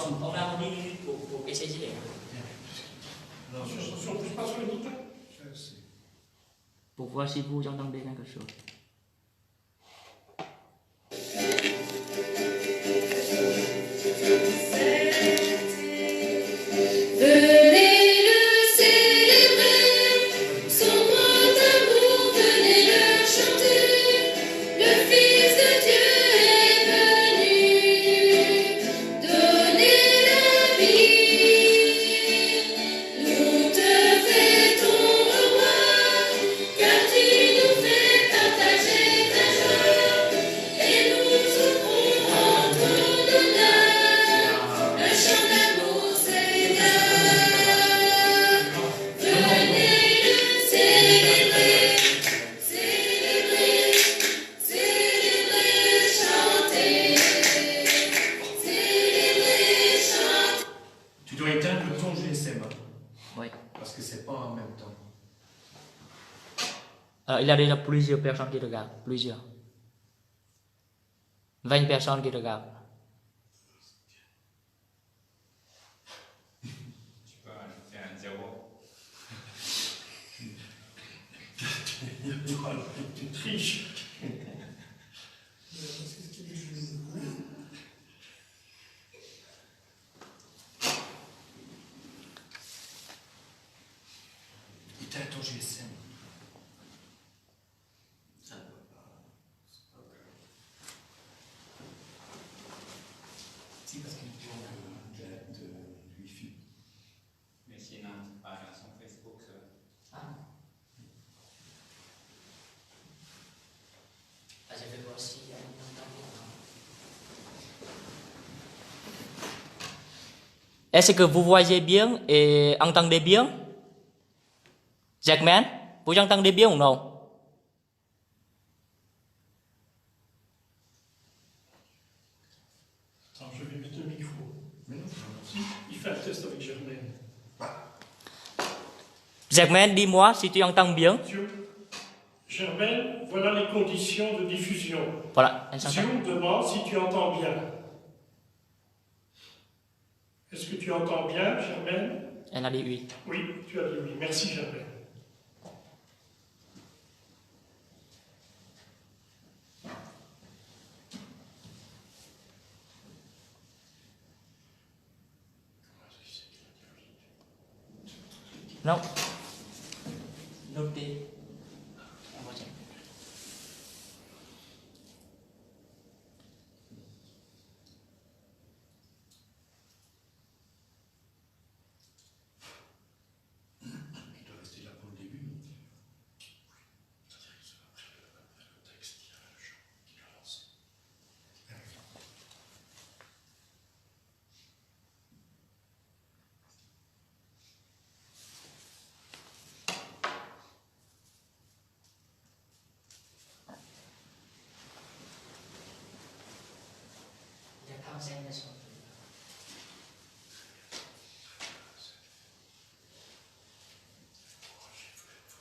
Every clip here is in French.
ông đang đi của cái xe gì đấy? Pour voir si vous entendez quelque chose. Il y a déjà plusieurs personnes qui regardent, plusieurs. 20 personnes qui regardent. Tu peux ajouter un 0. Tu triches. Éteins ton GSM. Si, parce qu'il tourne de Wi-Fi. Mais sinon, par son Facebook, ça. Je vais voir si il y a un Est-ce que vous voyez bien et entendez bien? Jackman, vous entendez bien ou non? Attends, je vais mettre le micro. Il fait un test avec Germaine. Jackman, dis-moi si tu entends bien. Germaine, voilà les conditions de diffusion. Voilà, Zoom demande si tu entends bien. Est-ce que tu entends bien, Germaine? Elle a dit oui. Oui, tu as dit oui. Merci, Germaine. Non. Notez.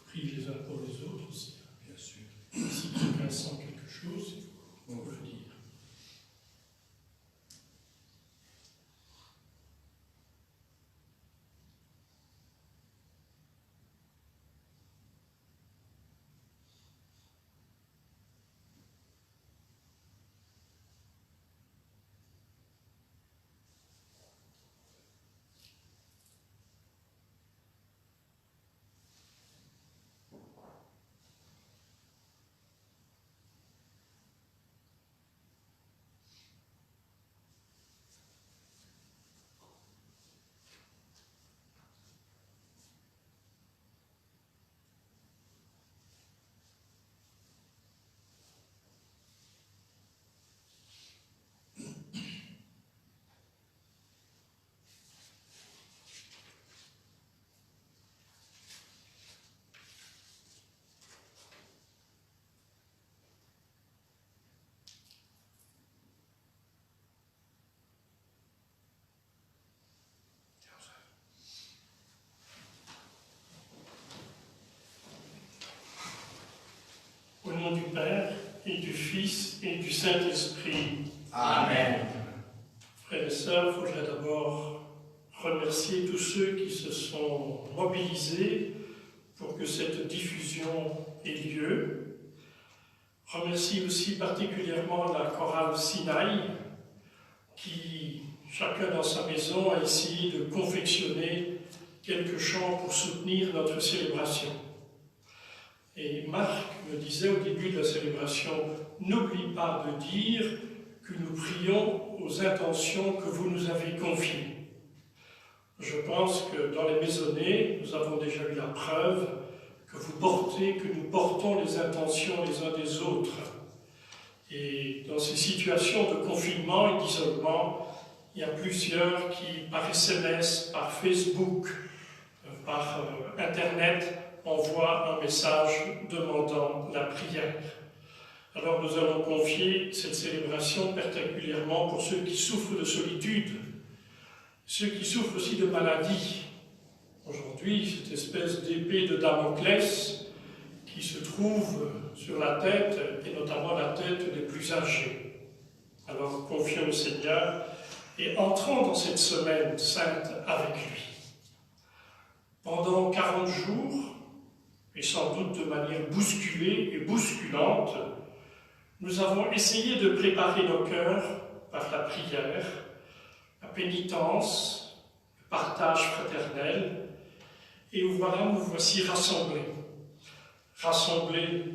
Prie les uns pour les autres aussi, bien sûr. Si quelqu'un sent quelque chose, on peut le dire. Au nom du Père, et du Fils, et du Saint-Esprit. Amen. Frères et sœurs, sœurs, je voudrais d'abord remercier tous ceux qui se sont mobilisés pour que cette diffusion ait lieu. Remercie aussi particulièrement la chorale Sinaï qui, chacun dans sa maison, a essayé de confectionner quelques chants pour soutenir notre célébration. Et Marc me disait au début de la célébration, n'oublie pas de dire que nous prions aux intentions que vous nous avez confiées. Je pense que dans les maisonnées, nous avons déjà eu la preuve que nous portons les intentions les uns des autres. Et dans ces situations de confinement et d'isolement, il y a plusieurs qui, par SMS, par Facebook, par Internet, envoient un message demandant la prière. Alors nous allons confier cette célébration particulièrement pour ceux qui souffrent de solitude, ceux qui souffrent aussi de maladies. Aujourd'hui, cette espèce d'épée de Damoclès qui se trouve sur la tête, et notamment la tête des plus âgés. Alors confions au Seigneur et entrons dans cette semaine sainte avec lui. Pendant 40 jours, et sans doute de manière bousculée et bousculante, nous avons essayé de préparer nos cœurs par la prière, la pénitence, le partage fraternel, et voilà, nous voici rassemblés. Rassemblés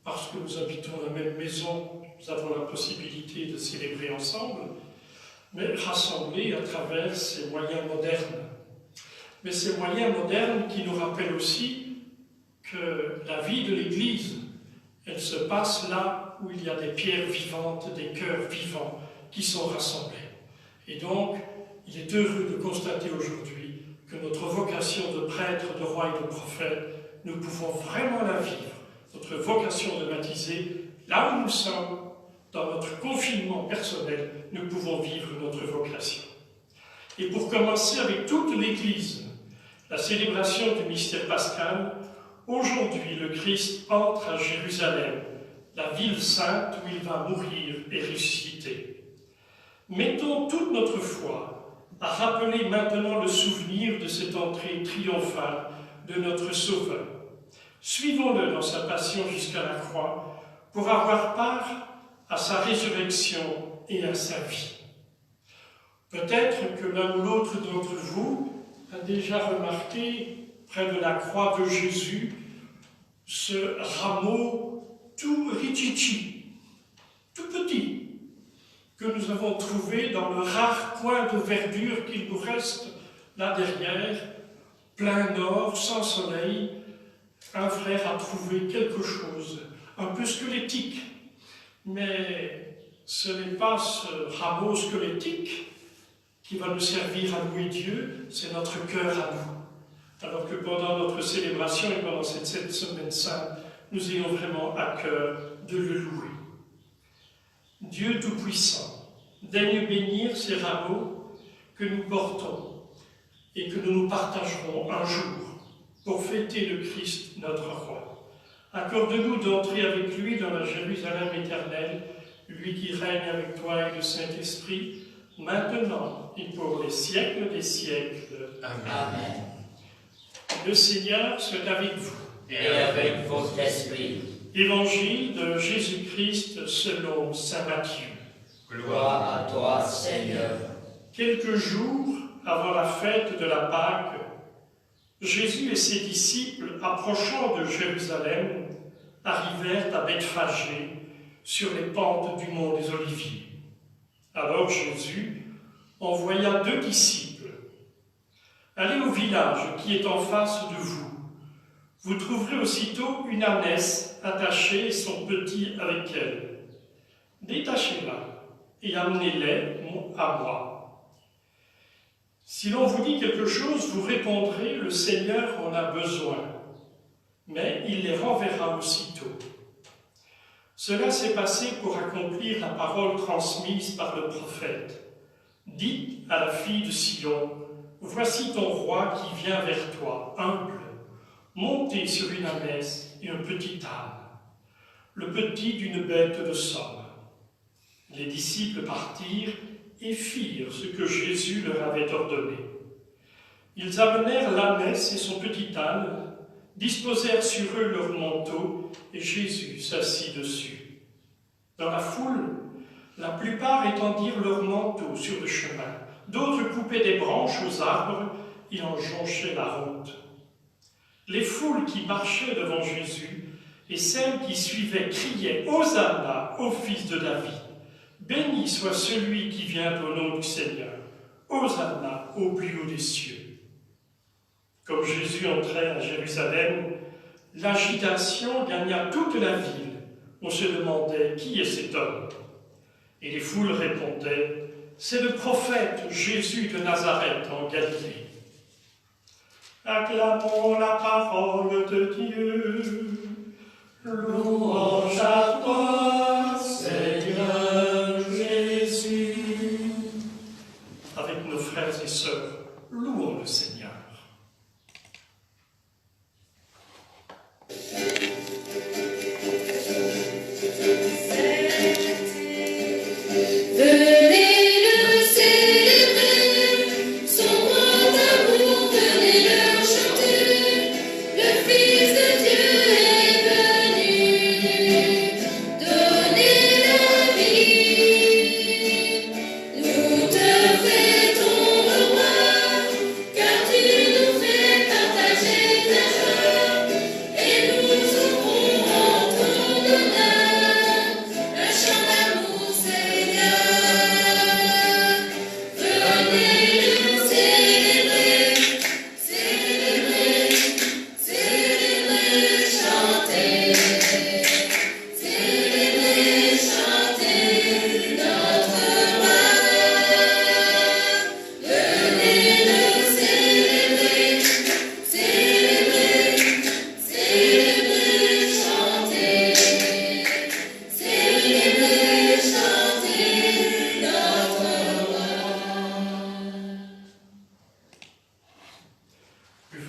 parce que nous habitons la même maison, nous avons la possibilité de célébrer ensemble, mais rassemblés à travers ces moyens modernes. Mais ces moyens modernes qui nous rappellent aussi que la vie de l'Église, elle se passe là où il y a des pierres vivantes, des cœurs vivants qui sont rassemblés. Et donc, il est heureux de constater aujourd'hui que notre vocation de prêtre, de roi et de prophète, nous pouvons vraiment la vivre. Notre vocation de baptiser, là où nous sommes, dans notre confinement personnel, nous pouvons vivre notre vocation. Et pour commencer avec toute l'Église, la célébration du mystère pascal, aujourd'hui le Christ entre à Jérusalem, la ville sainte où il va mourir et ressusciter. Mettons toute notre foi à rappeler maintenant le souvenir de cette entrée triomphale de notre Sauveur. Suivons-le dans sa passion jusqu'à la croix pour avoir part à sa résurrection et à sa vie. Peut-être que l'un ou l'autre d'entre vous a déjà remarqué près de la croix de Jésus ce rameau tout richichi, tout petit, que nous avons trouvé dans le rare coin de verdure qu'il nous reste là derrière, plein nord, sans soleil. Un frère a trouvé quelque chose, un peu squelettique, mais ce n'est pas ce rameau squelettique qui va nous servir à louer Dieu, c'est notre cœur à nous. Alors que pendant notre célébration et pendant cette semaine sainte, nous ayons vraiment à cœur de le louer. Dieu Tout-Puissant, daigne bénir ces rameaux que nous portons et que nous partagerons un jour pour fêter le Christ, notre Roi. Accorde-nous d'entrer avec lui dans la Jérusalem éternelle, lui qui règne avec toi et le Saint-Esprit, maintenant et pour les siècles des siècles. Amen. Le Seigneur soit avec vous. Et avec votre esprit. Évangile de Jésus-Christ selon saint Matthieu. Gloire à toi, Seigneur. Quelques jours avant la fête de la Pâque, Jésus et ses disciples, approchant de Jérusalem, arrivèrent à Bethphagée, sur les pentes du mont des Oliviers. Alors Jésus envoya 2 disciples. « Allez au village qui est en face de vous. Vous trouverez aussitôt une ânesse attachée et son petit avec elle. Détachez-la et amenez-les à moi. Si l'on vous dit quelque chose, vous répondrez, le Seigneur en a besoin, mais il les renverra aussitôt. » Cela s'est passé pour accomplir la parole transmise par le prophète. Dites à la fille de Sion, voici ton roi qui vient vers toi, humble, monté sur une ânesse et un petit âne, le petit d'une bête de somme. Les disciples partirent et firent ce que Jésus leur avait ordonné. Ils amenèrent l'ânesse et son petit âne, disposèrent sur eux leurs manteaux, et Jésus s'assit dessus. Dans la foule, la plupart étendirent leurs manteaux sur le chemin, d'autres coupaient des branches aux arbres et en jonchaient la route. Les foules qui marchaient devant Jésus et celles qui suivaient criaient « Hosanna au fils de David ! Béni soit celui qui vient au nom du Seigneur! Hosanna au plus haut des cieux !» Comme Jésus entrait à Jérusalem, l'agitation gagna toute la ville. On se demandait « Qui est cet homme ?» Et les foules répondaient « C'est le prophète Jésus de Nazareth en Galilée. » Acclamons la parole de Dieu. Louange à toi, Seigneur Jésus. Avec nos frères et sœurs, louons le Seigneur.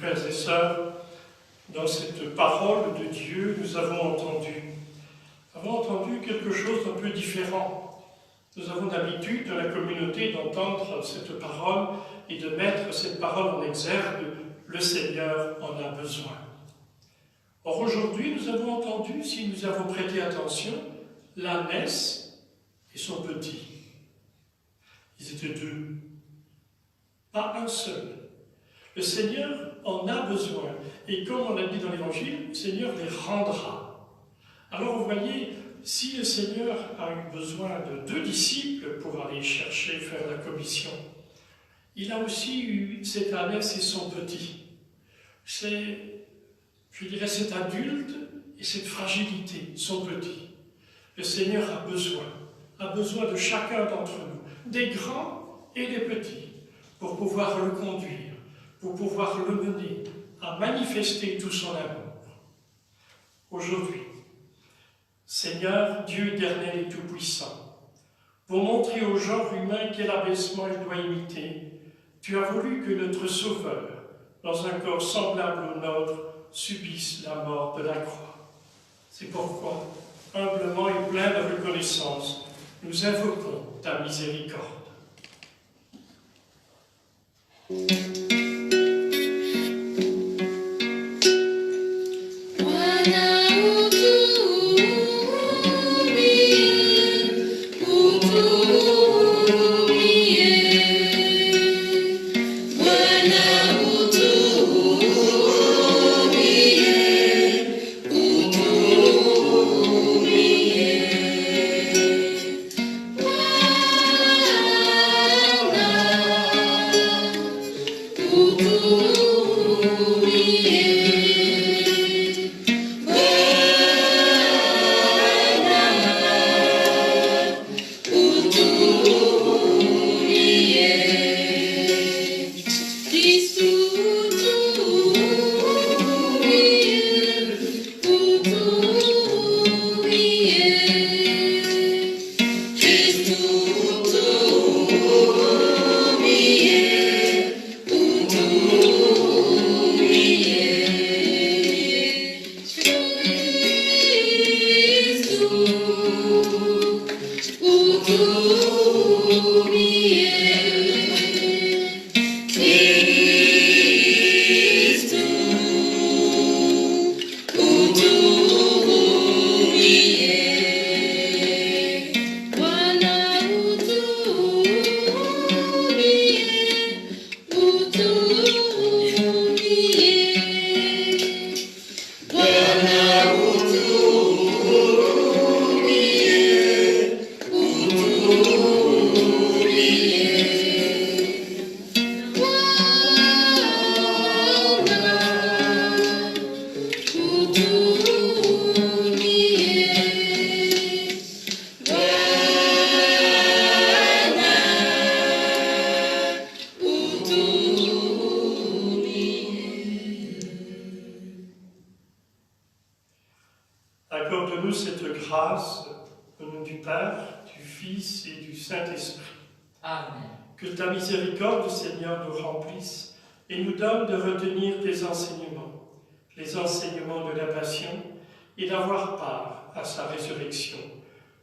Frères et sœurs, dans cette parole de Dieu, nous avons entendu quelque chose d'un peu différent. Nous avons l'habitude dans la communauté d'entendre cette parole et de mettre cette parole en exergue. Le Seigneur en a besoin. Or aujourd'hui, nous avons entendu, si nous avons prêté attention, l'ânesse et son petit. Ils étaient deux, pas un seul. Le Seigneur en a besoin. Et comme on l'a dit dans l'Évangile, le Seigneur les rendra. Alors vous voyez, si le Seigneur a eu besoin de 2 disciples pour aller chercher, faire la commission, il a aussi eu cette ânesse et son petit. C'est, je dirais, cet adulte et cette fragilité, son petit. Le Seigneur a besoin de chacun d'entre nous, des grands et des petits, pour pouvoir le conduire, pour pouvoir le mener à manifester tout son amour. Aujourd'hui, Seigneur, Dieu éternel et tout-puissant, pour montrer au genre humain quel abaissement il doit imiter, tu as voulu que notre Sauveur, dans un corps semblable au nôtre, subisse la mort de la croix. C'est pourquoi, humblement et plein de reconnaissance, nous invoquons ta miséricorde. sur nous cette grâce au nom du Père, du Fils et du Saint-Esprit. Amen. Que ta miséricorde, Seigneur, nous remplisse et nous donne de retenir tes enseignements, les enseignements de la Passion, et d'avoir part à sa résurrection,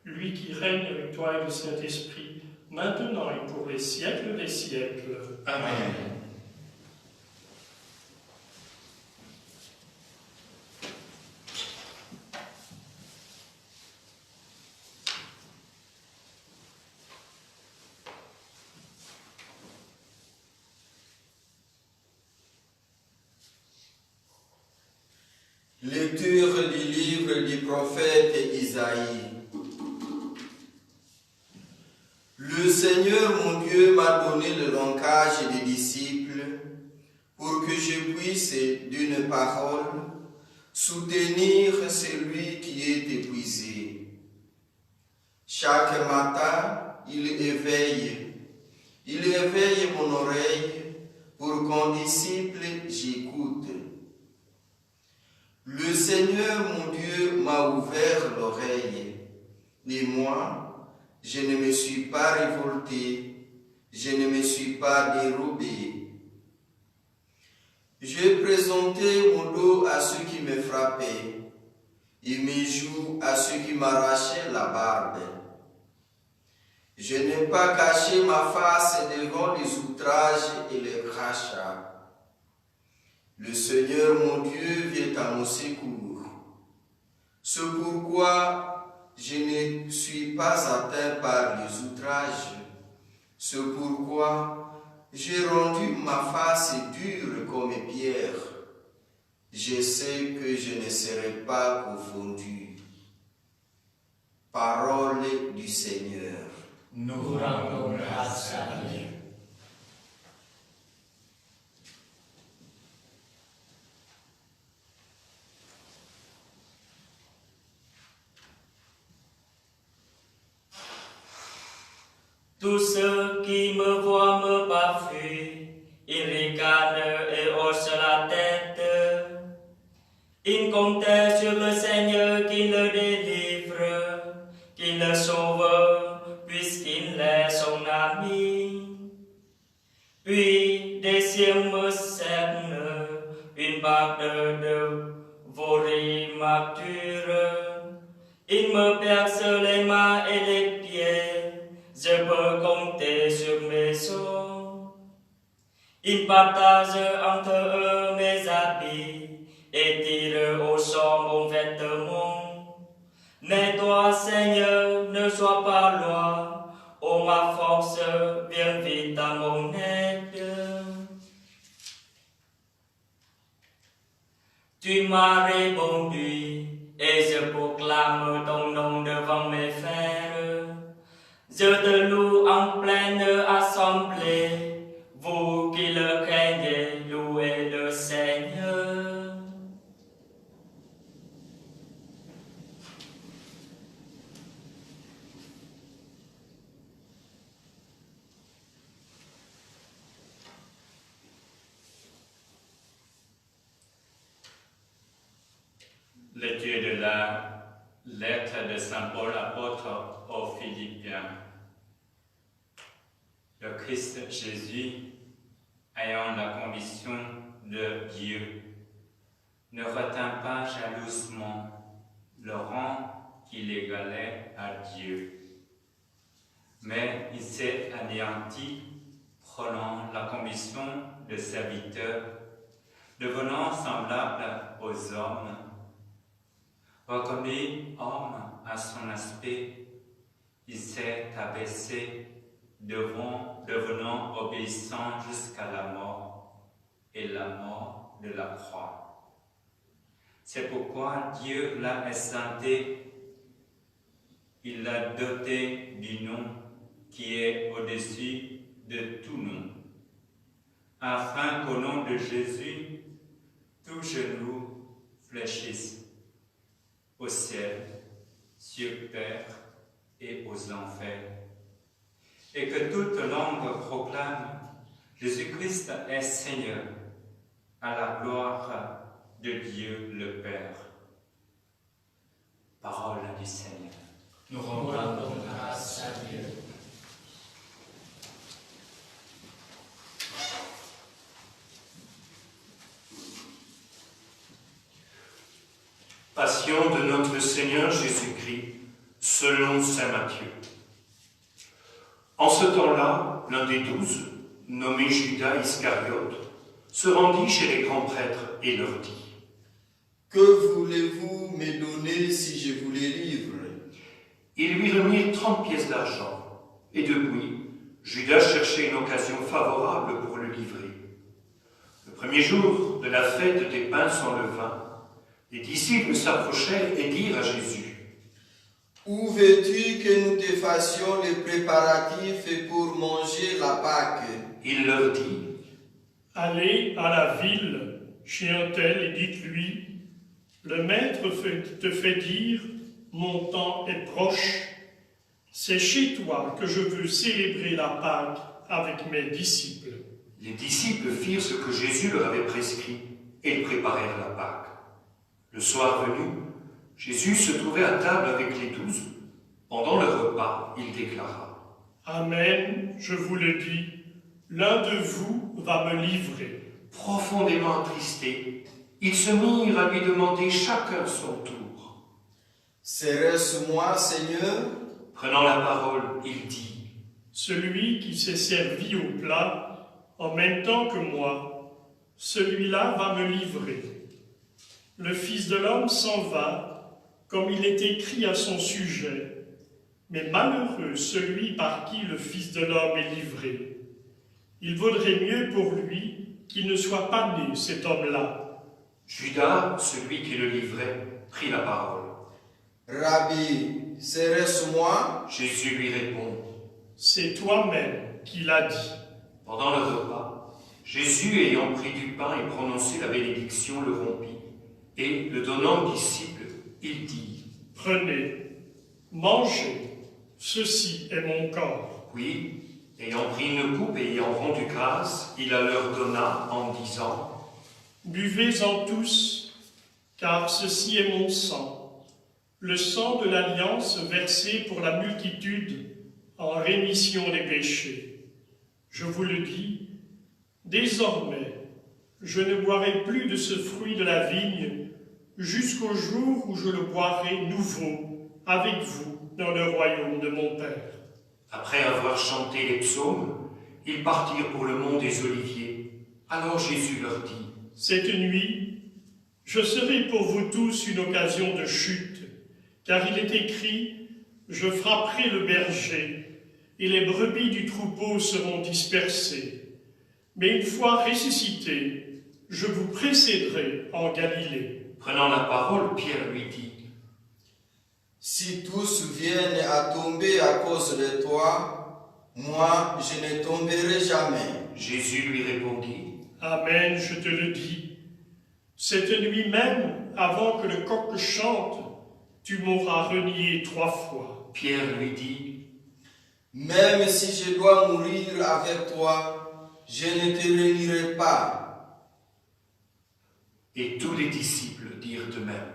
lui qui règne avec toi et le Saint-Esprit, maintenant et pour les siècles des siècles. Amen. Lecture du livre du prophète Isaïe. Le Seigneur mon Dieu m'a donné le langage des disciples pour que je puisse d'une parole soutenir celui qui est épuisé. Chaque matin, il éveille mon oreille pour qu'en disciple j'écoute. Le Seigneur mon Dieu m'a ouvert l'oreille, et moi, je ne me suis pas révolté, je ne me suis pas dérobé. J'ai présenté mon dos à ceux qui me frappaient, et mes joues à ceux qui m'arrachaient la barbe. Je n'ai pas caché ma face devant les outrages et les crachats. Le Seigneur mon Dieu vient à mon secours. C'est pourquoi je ne suis pas atteint par les outrages. C'est pourquoi j'ai rendu ma face dure comme pierre. Je sais que je ne serai pas confondu. Parole du Seigneur. Nous rendons grâce à Dieu. Tous ceux qui me voient me bafouent, ils regardent et haussent la tête. Ils comptent sur le Seigneur qui le délivre, qui le sauve, puisqu'il est son ami. Puis des cieux me cernent, une barque de vorimature. Il me perce les mains et les pieds. Je peux compter sur mes os. Ils partagent entre eux mes habits et tirent au sort mon vêtement. Mais toi, Seigneur, ne sois pas loin. Oh, ma force, viens vite à mon aide. Tu m'as répondu et je proclame ton nom devant mes frères. Je te loue en pleine assemblée, vous qui le craignez, louez le Seigneur. Lecture de la lettre de Saint Paul apôtre aux Philippiens. Le Christ Jésus, ayant la conviction de Dieu, ne retint pas jalousement le rang qui l'égalait à Dieu, mais il s'est anéanti, prenant la condition de serviteur, devenant semblable aux hommes. Reconnu homme à son aspect, il s'est abaissé, devenant obéissant jusqu'à la mort, et la mort de la croix. C'est pourquoi Dieu l'a exalté, il l'a doté du nom qui est au-dessus de tout nom, afin qu'au nom de Jésus, tout genou fléchisse au ciel, sur terre et aux enfers, et que toute langue proclame Jésus-Christ est Seigneur, à la gloire de Dieu le Père. Parole du Seigneur. Nous rendons grâce à Dieu. Passion de notre Seigneur Jésus-Christ, selon saint Matthieu. En ce temps-là, l'un des 12, nommé Judas Iscariote, se rendit chez les grands prêtres et leur dit : Que voulez-vous me donner si je vous les livre? Ils lui remirent 30 pièces d'argent, et depuis, Judas cherchait une occasion favorable pour le livrer. Le premier jour de la fête des pains sans levain, les disciples s'approchèrent et dirent à Jésus : Où veux-tu que nous te fassions les préparatifs pour manger la Pâque? Il leur dit : Allez à la ville chez un tel et dites-lui, le maître te fait dire, mon temps est proche. C'est chez toi que je veux célébrer la Pâque avec mes disciples. Les disciples firent ce que Jésus leur avait prescrit et ils préparèrent la Pâque. Le soir venu, Jésus se trouvait à table avec les 12. Pendant le repas, il déclara : Amen, je vous le dis, l'un de vous va me livrer. Profondément attristés, ils se mirent à lui demander chacun son tour. Serait-ce moi, Seigneur? Prenant la parole, il dit : Celui qui s'est servi au plat en même temps que moi, celui-là va me livrer. Le Fils de l'homme s'en va, comme il est écrit à son sujet, mais malheureux celui par qui le Fils de l'homme est livré. Il vaudrait mieux pour lui qu'il ne soit pas né, cet homme-là. Judas, celui qui le livrait, prit la parole. Rabbi, serait-ce moi? Jésus lui répond : C'est toi-même qui l'as dit. Pendant le repas, Jésus, ayant pris du pain et prononcé la bénédiction, le rompit, et, le donnant aux disciples, il dit : Prenez, mangez, ceci est mon corps. Puis, ayant pris une coupe et ayant rendu grâce, il la leur donna en disant : Buvez-en tous, car ceci est mon sang, le sang de l'alliance versé pour la multitude en rémission des péchés. Je vous le dis, désormais, je ne boirai plus de ce fruit de la vigne jusqu'au jour où je le boirai nouveau avec vous dans le royaume de mon Père. Après avoir chanté les psaumes, ils partirent pour le mont des Oliviers. Alors Jésus leur dit : Cette nuit, je serai pour vous tous une occasion de chute, car il est écrit, je frapperai le berger, et les brebis du troupeau seront dispersées. Mais une fois ressuscité, je vous précéderai en Galilée. Prenant la parole, Pierre lui dit : Si tous viennent à tomber à cause de toi, moi je ne tomberai jamais. Jésus lui répondit : Amen, je te le dis. Cette nuit même, avant que le coq chante, tu m'auras renié 3 fois. Pierre lui dit : Même si je dois mourir avec toi, je ne te renierai pas. Et tous les disciples dirent de même.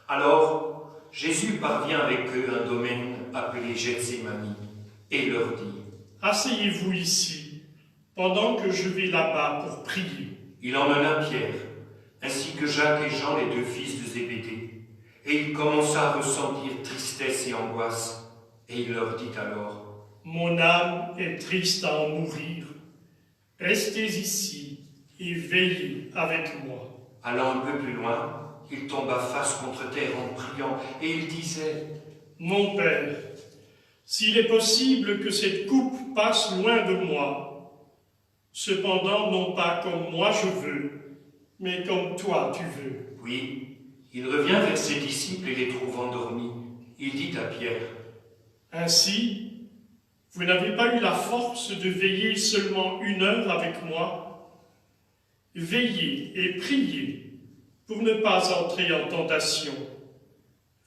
Alors, Jésus parvient avec eux à un domaine appelé Gethsémani et leur dit : Asseyez-vous ici, pendant que je vais là-bas pour prier. Il emmena Pierre, ainsi que Jacques et Jean, les 2 fils de Zébédée, et il commença à ressentir tristesse et angoisse, et il leur dit alors : Mon âme est triste à en mourir. Restez ici et veillez avec moi. Allant un peu plus loin, il tomba face contre terre en priant, et il disait : Mon Père, s'il est possible que cette coupe passe loin de moi, cependant non pas comme moi je veux, mais comme toi tu veux. Puis, il revient vers ses disciples et les trouve endormis. Il dit à Pierre : Ainsi, vous n'avez pas eu la force de veiller seulement 1 heure avec moi? Veillez et priez pour ne pas entrer en tentation.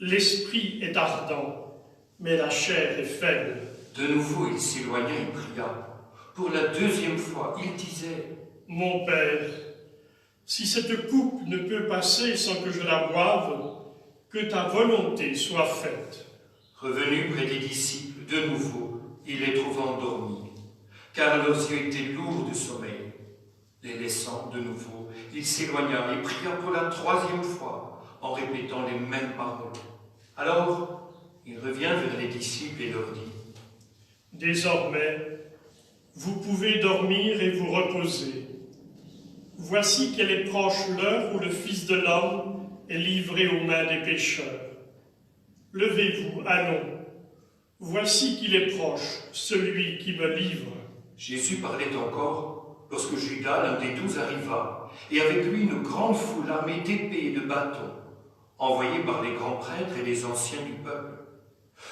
L'esprit est ardent, mais la chair est faible. De nouveau, il s'éloigna et pria. Pour la 2e fois, il disait : Mon Père, si cette coupe ne peut passer sans que je la boive, que ta volonté soit faite. Revenu près des disciples, de nouveau, il les trouva endormis, car leurs yeux étaient lourds de sommeil. Les laissant de nouveau, il s'éloigna et pria pour la 3e fois, en répétant les mêmes paroles. Alors, il revient vers les disciples et leur dit : Désormais, vous pouvez dormir et vous reposer. Voici qu'elle est proche l'heure où le Fils de l'homme est livré aux mains des pécheurs. Levez-vous, allons. Voici qu'il est proche, celui qui me livre. Jésus parlait encore lorsque Judas, l'un des 12, arriva, et avec lui une grande foule armée d'épées et de bâtons, envoyés par les grands prêtres et les anciens du peuple.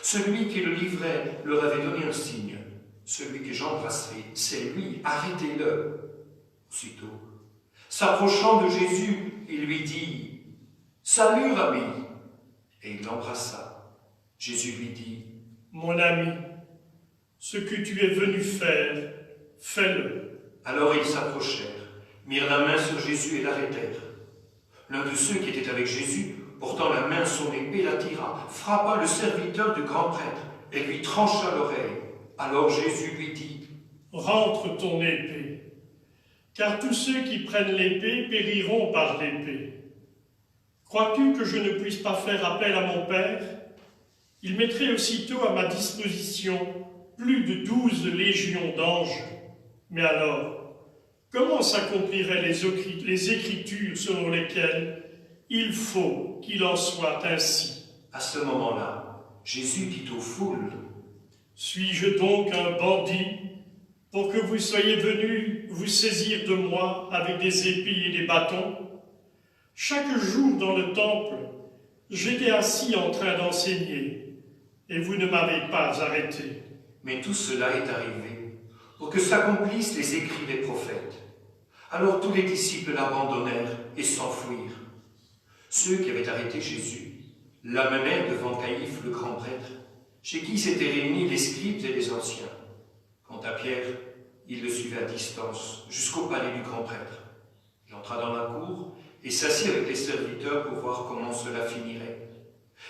Celui qui le livrait leur avait donné un signe. Celui que j'embrasserai, c'est lui, arrêtez-le. Aussitôt, s'approchant de Jésus, il lui dit : Salut, Rabbi. Et il l'embrassa. Jésus lui dit : Mon ami, ce que tu es venu faire, fais-le. Alors ils s'approchèrent, mirent la main sur Jésus et l'arrêtèrent. L'un de ceux qui étaient avec Jésus, portant la main son épée, la tira, frappa le serviteur du grand prêtre et lui trancha l'oreille. Alors Jésus lui dit : Rentre ton épée, car tous ceux qui prennent l'épée périront par l'épée. Crois-tu que je ne puisse pas faire appel à mon Père ? Il mettrait aussitôt à ma disposition plus de 12 légions d'anges. Mais alors, comment s'accompliraient les Écritures selon lesquelles il faut qu'il en soit ainsi ? À ce moment-là, Jésus dit aux foules : Suis-je donc un bandit pour que vous soyez venus vous saisir de moi avec des épées et des bâtons ? Chaque jour dans le temple, j'étais assis en train d'enseigner, et vous ne m'avez pas arrêté. Mais tout cela est arrivé pour que s'accomplissent les écrits des prophètes. Alors tous les disciples l'abandonnèrent et s'enfuirent. Ceux qui avaient arrêté Jésus l'amenèrent devant Caïphe le grand prêtre, chez qui s'étaient réunis les scribes et les anciens. Quant à Pierre, il le suivait à distance jusqu'au palais du grand prêtre. Il entra dans la cour et s'assit avec les serviteurs pour voir comment cela finirait.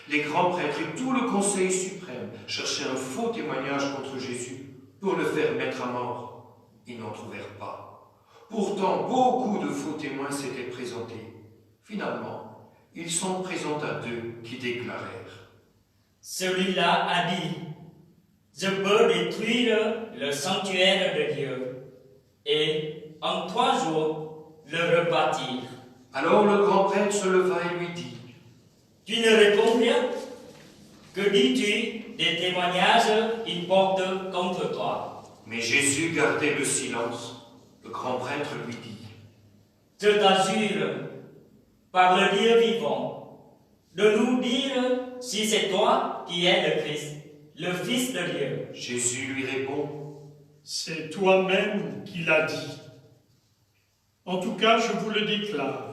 Les grands prêtres et tout le conseil suprême cherchaient un faux témoignage contre Jésus pour le faire mettre à mort. Ils n'en trouvèrent pas. Pourtant, beaucoup de faux témoins s'étaient présentés. Finalement, ils s'en présenta 2 qui déclarèrent : Celui-là a dit : Je peux détruire le sanctuaire de Dieu et en 3 jours le rebâtir. Alors le grand prêtre se leva et lui dit : Tu ne réponds rien ? Que dis-tu des témoignages qu'ils portent contre toi ? Mais Jésus gardait le silence. Le grand prêtre lui dit : Je t'assure, par le Dieu vivant, de nous dire si c'est toi qui es le Christ, le Fils de Dieu. Jésus lui répond : C'est toi-même qui l'as dit. En tout cas, je vous le déclare.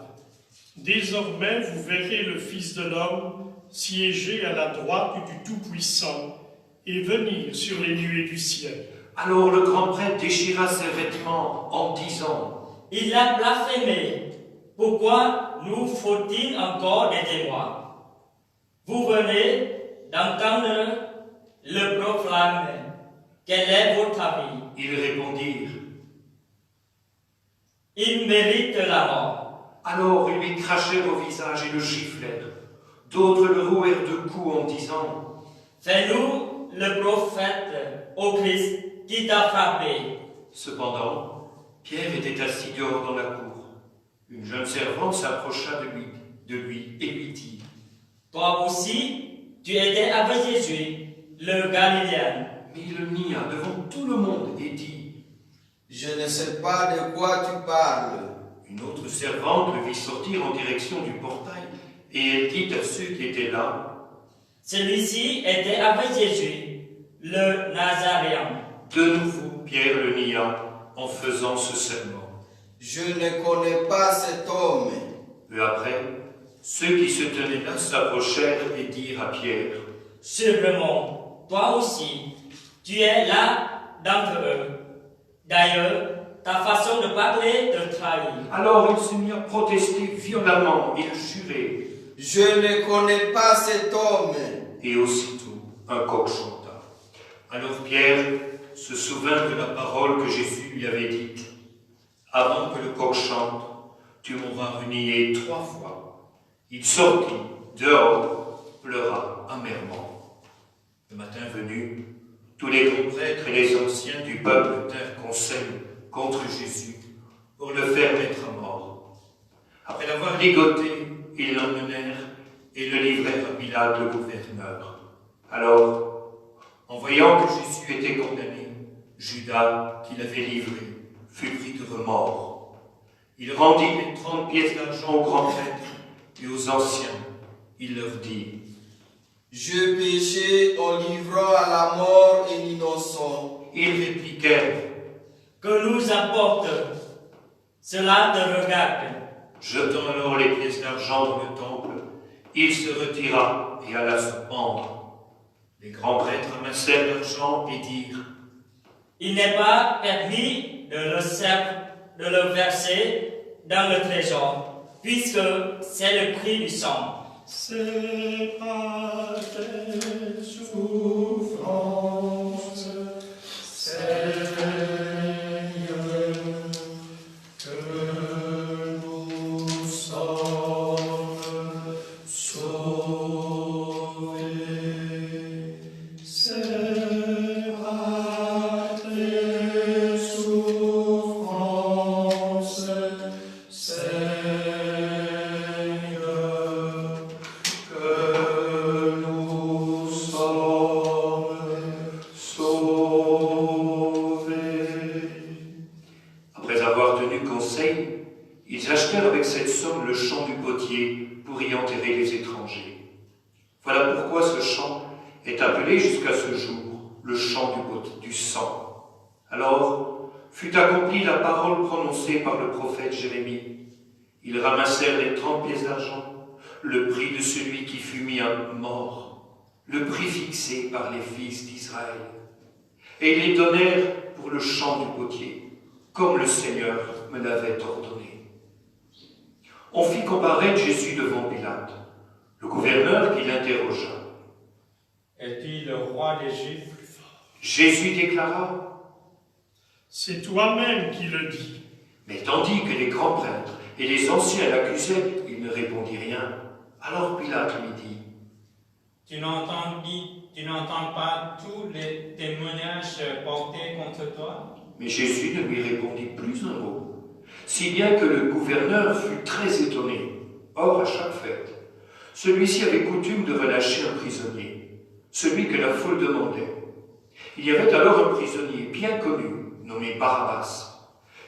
Désormais, vous verrez le Fils de l'homme siéger à la droite du Tout-Puissant et venir sur les nuées du ciel. Alors le grand prêtre déchira ses vêtements en disant : Il a blasphémé. Pourquoi nous faut-il encore des témoins ? Vous venez d'entendre le proclamer. Quel est votre avis ? Ils répondirent : Il mérite la mort. Alors ils lui crachèrent au visage et le giflèrent. D'autres le rouèrent de coups en disant : Fais-nous le prophète au Christ qui t'a frappé. Cependant, Pierre était assis dehors dans la cour. Une jeune servante s'approcha de lui et lui dit : Toi aussi, tu étais avec Jésus, le Galiléen. Mais il le nia devant tout le monde et dit : Je ne sais pas de quoi tu parles. Une autre servante le vit sortir en direction du portail, et elle dit à ceux qui étaient là : Celui-ci était avec Jésus, le Nazaréen. De nouveau, Pierre le nia en faisant ce serment. Je ne connais pas cet homme. Peu après, ceux qui se tenaient là s'approchèrent et dirent à Pierre : Sûrement, toi aussi, tu es l'un d'entre eux. D'ailleurs, ta façon de parler te trahit. Alors il se mit à protester violemment et à jurer : je ne connais pas cet homme. Et aussitôt, un coq chanta. Alors Pierre se souvint de la parole que Jésus lui avait dite. Avant que le coq chante, tu m'auras renié 3 fois. Il sortit dehors, pleura amèrement. Le matin venu, tous les grands prêtres et les anciens du peuple tinrent conseil contre Jésus pour le faire mettre à mort. Après l'avoir ligoté, ils l'emmenèrent et le livrèrent à Pilate, le gouverneur. Alors, en voyant que Jésus était condamné, Judas, qui l'avait livré, fut pris de remords. Il rendit les 30 pièces d'argent aux grands prêtres et aux anciens. Il leur dit: Je péchais en livrant à la mort un innocent. Ils répliquèrent: Que nous apporte cela te regarde. Jetant alors les pièces d'argent dans le temple, il se retira et alla se pendre. Les grands prêtres amassèrent l'argent et dirent: Il n'est pas permis de le verser dans le trésor, puisque c'est le prix du sang. C'est par tes souffrances, Seigneur, que nous sommes sauvés. C'est par tes souffrances, Seigneur, que nous sommes sauvés. Après avoir tenu conseil, ils achetèrent avec cette somme le champ du potier pour y enterrer les étrangers. Voilà pourquoi ce champ est appelé jusqu'à ce jour le champ du sang. Alors fut accomplie la parole prononcée par le prophète Jérémie. Ils ramassèrent les 30 pièces d'argent, le prix de celui qui fut mis à mort, le prix fixé par les fils d'Israël. Et ils les donnèrent pour le champ du potier, comme le Seigneur me l'avait ordonné. On fit comparaître Jésus devant Pilate. Le gouverneur qui l'interrogea. Es-tu le roi des Juifs? Jésus déclara. C'est toi-même qui le dis. Mais tandis que les grands prêtres et les anciens l'accusaient, il ne répondit rien. Alors Pilate lui dit: Tu n'entends pas tous les témoignages portés contre toi? Mais Jésus ne lui répondit plus un mot, si bien que le gouverneur fut très étonné. Or, à chaque fête, celui-ci avait coutume de relâcher un prisonnier, celui que la foule demandait. Il y avait alors un prisonnier bien connu, nommé Barabbas.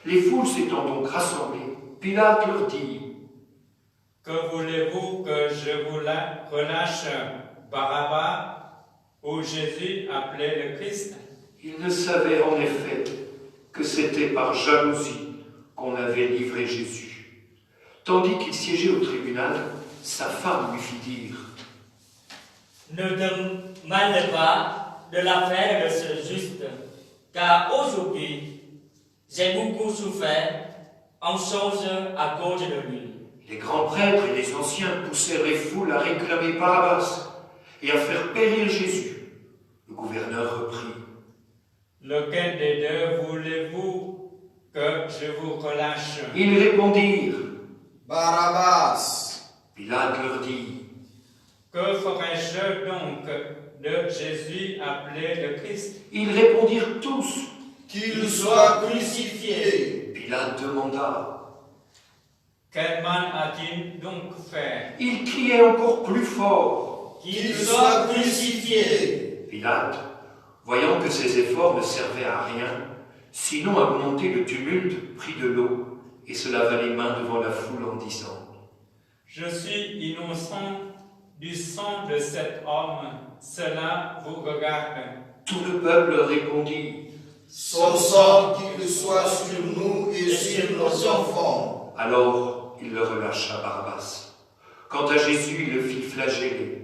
Les foules s'étant donc rassemblées, Pilate leur dit: Que voulez-vous que je vous relâche, Barabbas ou Jésus appelé le Christ? Il ne savait en effet que c'était par jalousie qu'on avait livré Jésus. Tandis qu'il siégeait au tribunal, sa femme lui fit dire: Ne demande pas de l'affaire de ce juste, car aujourd'hui, j'ai beaucoup souffert en chose à cause de lui. Les grands prêtres et les anciens poussèrent les foules à réclamer Barabbas et à faire périr Jésus. Le gouverneur reprit: Lequel des deux voulez-vous que je vous relâche? Ils répondirent: Barabbas. Pilate leur dit: Que ferai-je donc de Jésus appelé le Christ? Ils répondirent tous. Qu'il soit crucifié. Pilate demanda. Quel mal a-t-il donc fait? Ils criaient encore plus fort. Qu'il soit crucifié. Pilate, voyant que ses efforts ne servaient à rien, sinon à augmenter le tumulte, prit de l'eau et se lava les mains devant la foule en disant: Je suis innocent du sang de cet homme, cela vous regarde. Tout le peuple répondit: Son sang qu'il soit sur nous et sur nos enfants. Alors il le relâcha Barabbas. Quant à Jésus, il le fit flageller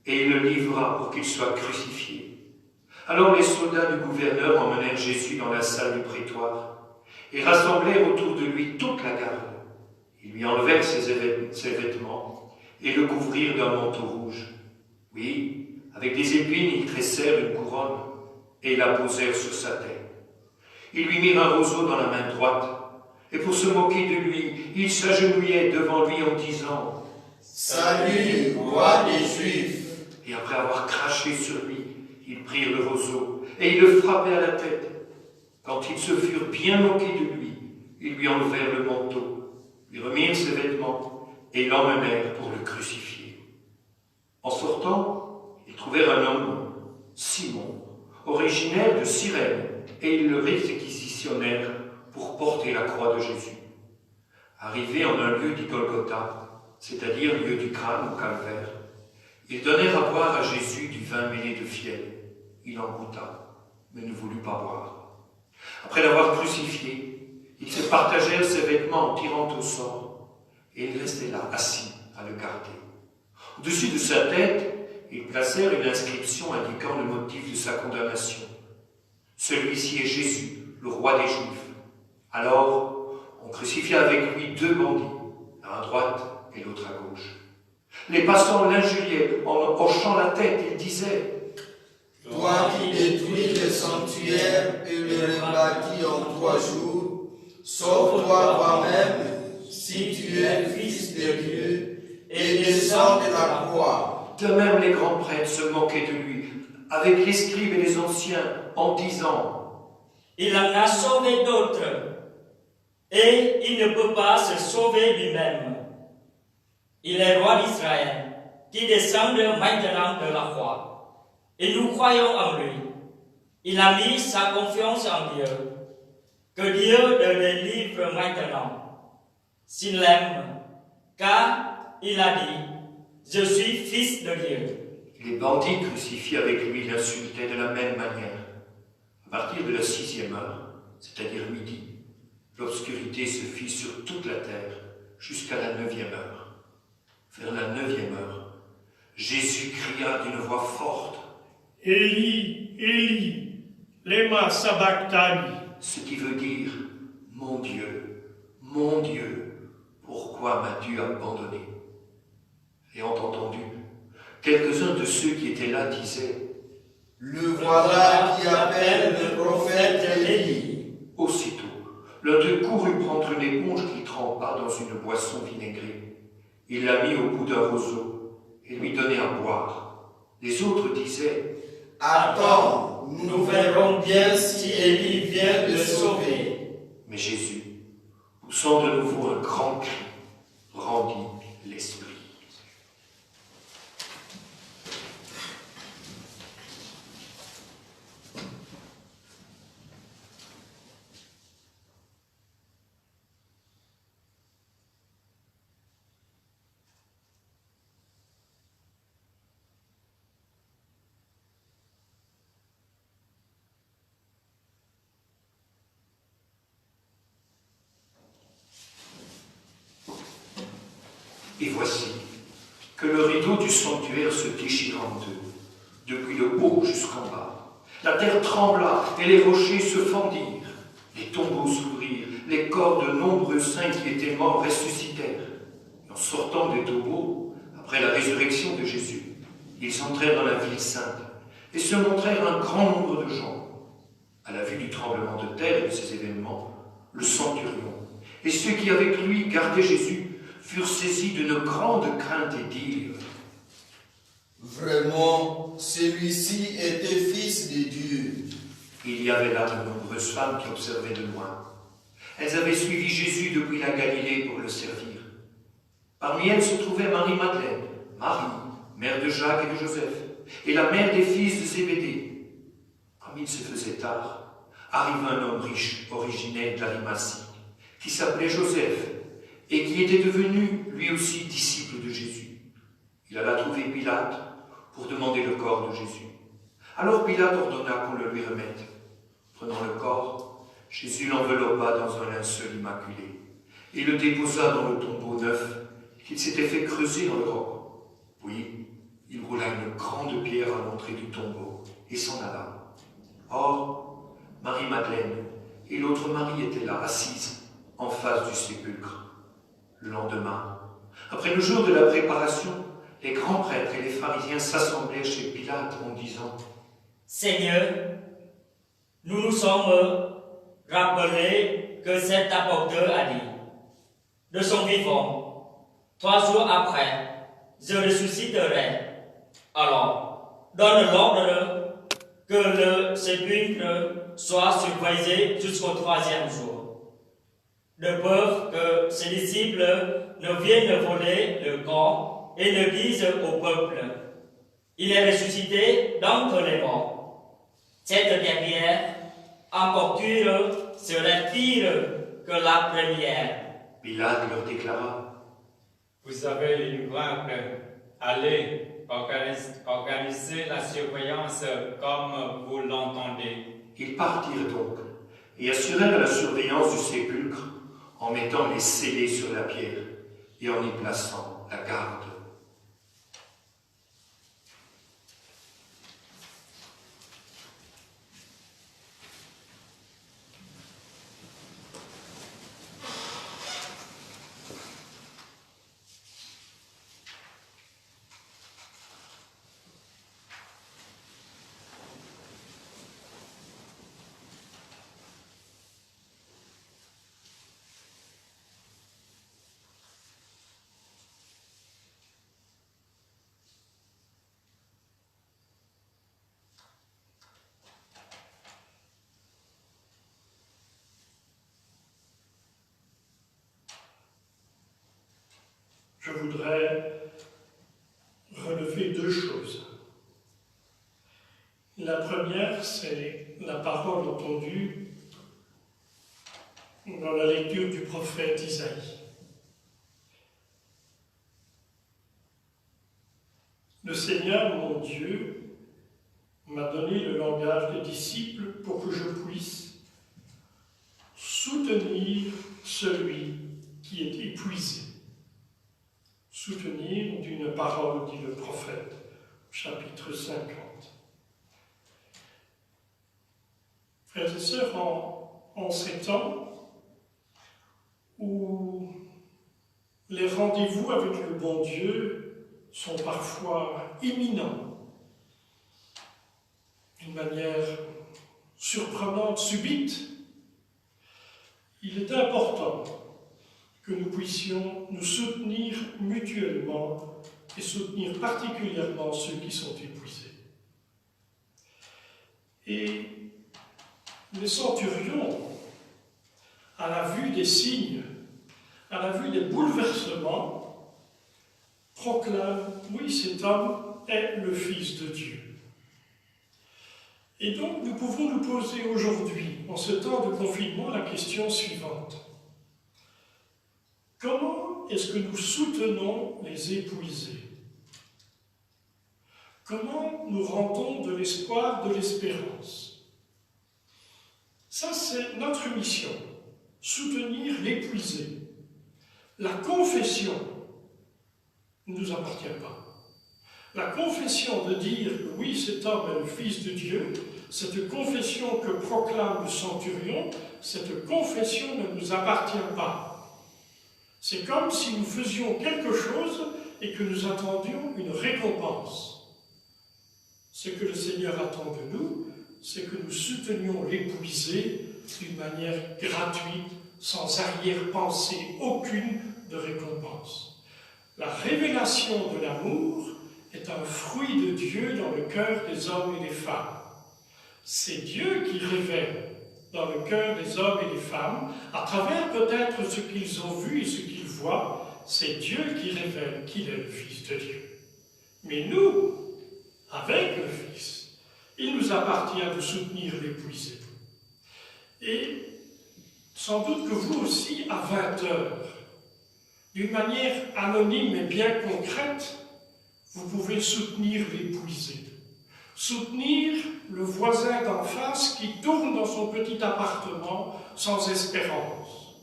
et il le livra pour qu'il soit crucifié. Alors les soldats du gouverneur emmenèrent Jésus dans la salle du prétoire et rassemblèrent autour de lui toute la garde. Ils lui enlevèrent ses vêtements et le couvrirent d'un manteau rouge. Oui, avec des épines, ils tressèrent une couronne et la posèrent sur sa tête. Ils lui mirent un roseau dans la main droite, et pour se moquer de lui, ils s'agenouillaient devant lui en disant « Salut, roi des Juifs !» Et après avoir craché sur lui, ils prirent le roseau et ils le frappaient à la tête. Quand ils se furent bien moqués de lui, ils lui enlevèrent le manteau, lui remirent ses vêtements et l'emmenèrent pour le crucifier. En sortant, ils trouvèrent un homme, Simon, originaire de Cyrène, et ils le réquisitionnèrent pour porter la croix de Jésus. Arrivés en un lieu dit Golgotha, c'est-à-dire lieu du crâne ou calvaire, ils donnèrent à boire à Jésus du vin mêlé de fiel. Il en goûta, mais ne voulut pas boire. Après l'avoir crucifié, ils se partagèrent ses vêtements en tirant au sort, et il restait là, assis, à le garder. Au-dessus de sa tête, ils placèrent une inscription indiquant le motif de sa condamnation. Celui-ci est Jésus, le roi des Juifs. Alors, on crucifia avec lui 2 bandits, l'un à droite et l'autre à gauche. Les passants l'injuriaient en hochant la tête. Ils disaient « Toi qui détruis le sanctuaire et le rebâtis en 3 jours, sauve-toi toi-même si tu es fils de Dieu et descends de la croix. » De même, les grands prêtres se moquaient de lui, avec les scribes et les anciens, en disant « Il en a sauvé d'autres, et il ne peut pas se sauver lui-même. Il est roi d'Israël, qui descend maintenant de la croix, et nous croyons en lui. Il a mis sa confiance en Dieu. Que Dieu le délivre maintenant, s'il l'aime, car il a dit, je suis fils de Dieu. » Les bandits crucifiés avec lui l'insultaient de la même manière. À partir de la 6e heure, c'est-à-dire midi, l'obscurité se fit sur toute la terre jusqu'à la 9e heure. Vers la 9e heure, Jésus cria d'une voix forte « Élie, Élie, lema sabachthani » ce qui veut dire « Mon Dieu, pourquoi m'as-tu abandonné ?» Ayant entendu, quelques-uns de ceux qui étaient là disaient « Le voilà qui appelle le prophète Élie. » Aussitôt, l'un d'eux courut prendre une éponge qu'il trempa dans une boisson vinaigrée. Il la mit au bout d'un roseau et lui donnait à boire. Les autres disaient « Attends, nous verrons bien si Élie vient le sauver. » Mais Jésus, poussant de nouveau un grand cri, rendit l'esprit. Et voici que le rideau du sanctuaire se déchira en 2, depuis le haut jusqu'en bas. La terre trembla et les rochers se fendirent. Les tombeaux s'ouvrirent, les corps de nombreux saints qui étaient morts ressuscitèrent. Et en sortant des tombeaux, après la résurrection de Jésus, ils entrèrent dans la ville sainte et se montrèrent un grand nombre de gens. À la vue du tremblement de terre et de ces événements, le centurion et ceux qui avec lui gardaient Jésus furent saisis d'une grande crainte et dirent « Vraiment, celui-ci était fils de Dieu. » Il y avait là de nombreuses femmes qui observaient de loin. Elles avaient suivi Jésus depuis la Galilée pour le servir. Parmi elles se trouvait Marie-Madeleine, Marie, mère de Jacques et de Joseph, et la mère des fils de Zébédée. Comme il se faisait tard, arriva un homme riche, originaire d'Arimathie, qui s'appelait Joseph, et qui était devenu lui aussi disciple de Jésus. Il alla trouver Pilate pour demander le corps de Jésus. Alors Pilate ordonna qu'on le lui remette. Prenant le corps, Jésus l'enveloppa dans un linceul immaculé et le déposa dans le tombeau neuf qu'il s'était fait creuser dans le roc. Puis, il roula une grande pierre à l'entrée du tombeau et s'en alla. Or, Marie-Madeleine et l'autre Marie étaient là, assises, en face du sépulcre. Le lendemain, Après le jour de la préparation, les grands prêtres et les pharisiens s'assemblèrent chez Pilate en disant « Seigneur, nous nous sommes rappelés que cet apôtre a dit, de son vivant, 3 jours après, je ressusciterai. Alors, donne l'ordre que le sépulcre soit surveillé jusqu'au 3e jour, de peur que ses disciples ne viennent voler le corps et ne disent au peuple, il est ressuscité d'entre les morts. Cette dernière aventure serait pire que la première. » Pilate leur déclara « Vous avez l'inouvrable. Allez, organisez la surveillance comme vous l'entendez. » Ils partirent donc et assurèrent la surveillance du sépulcre en mettant les scellés sur la pierre et en y plaçant la garde. Je voudrais relever 2 choses. La première, c'est la parole entendue dans la lecture du prophète Isaïe. Le Seigneur, mon Dieu, m'a donné le langage des disciples pour que je puisse soutenir celui qui est épuisé. Soutenir d'une parole, dit le prophète, chapitre 50. Frères et sœurs, en ces temps où les rendez-vous avec le bon Dieu sont parfois imminents, d'une manière surprenante, subite, il est important que nous puissions nous soutenir mutuellement et soutenir particulièrement ceux qui sont épuisés. Et les centurions, à la vue des signes, à la vue des bouleversements, proclament « Oui, cet homme est le Fils de Dieu ». Et donc, nous pouvons nous poser aujourd'hui, en ce temps de confinement, la question suivante. Comment est-ce que nous soutenons les épuisés? Comment nous rendons de l'espoir, de l'espérance? Ça, c'est notre mission, soutenir l'épuisé. La confession ne nous appartient pas. La confession de dire « oui, cet homme est le Fils de Dieu », cette confession que proclame le centurion, cette confession ne nous appartient pas. C'est comme si nous faisions quelque chose et que nous attendions une récompense. Ce que le Seigneur attend de nous, c'est que nous soutenions l'épuisé d'une manière gratuite, sans arrière-pensée aucune de récompense. La révélation de l'amour est un fruit de Dieu dans le cœur des hommes et des femmes. C'est Dieu qui révèle dans le cœur des hommes et des femmes, à travers peut-être ce qu'ils ont vu et ce qu'ils voient, c'est Dieu qui révèle qu'il est le Fils de Dieu. Mais nous, avec le Fils, il nous appartient de soutenir l'épuisé. Et sans doute que vous aussi, à 20 heures, d'une manière anonyme et bien concrète, vous pouvez soutenir l'épuisé. Soutenir le voisin d'en face qui tourne dans son petit appartement sans espérance.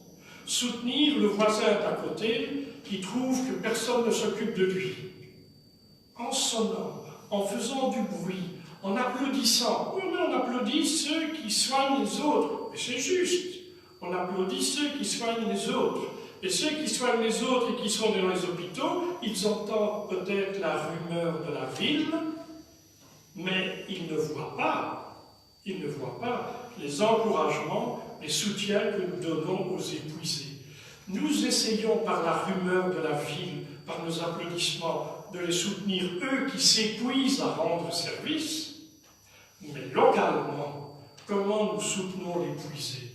Soutenir le voisin d'à côté qui trouve que personne ne s'occupe de lui. En sonnant, en faisant du bruit, en applaudissant. Oui, mais on applaudit ceux qui soignent les autres. Mais c'est juste. On applaudit ceux qui soignent les autres. Et ceux qui soignent les autres et qui sont dans les hôpitaux, ils entendent peut-être la rumeur de la ville, mais ils ne voient pas les encouragements, les soutiens que nous donnons aux épuisés. Nous essayons par la rumeur de la ville, par nos applaudissements, de les soutenir, eux qui s'épuisent à rendre service, mais localement, comment nous soutenons l'épuisé?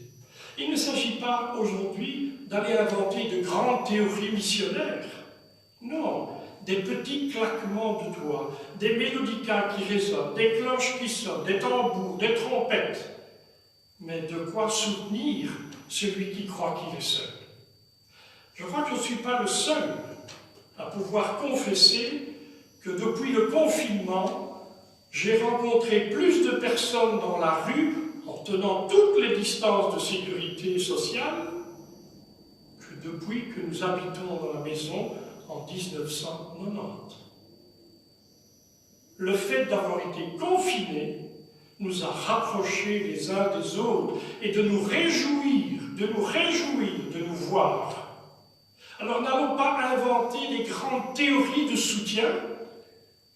Il ne s'agit pas aujourd'hui d'aller inventer de grandes théories missionnaires. Non, des petits claquements de doigts, des mélodicas qui résonnent, des cloches qui sonnent, des tambours, des trompettes. Mais de quoi soutenir celui qui croit qu'il est seul? Je crois que je ne suis pas le seul à pouvoir confesser que depuis le confinement, j'ai rencontré plus de personnes dans la rue en tenant toutes les distances de sécurité sociale que depuis que nous habitons dans la maison en 1990. Le fait d'avoir été confinés nous a rapprochés les uns des autres et de nous réjouir de nous voir. Alors n'allons pas inventer des grandes théories de soutien.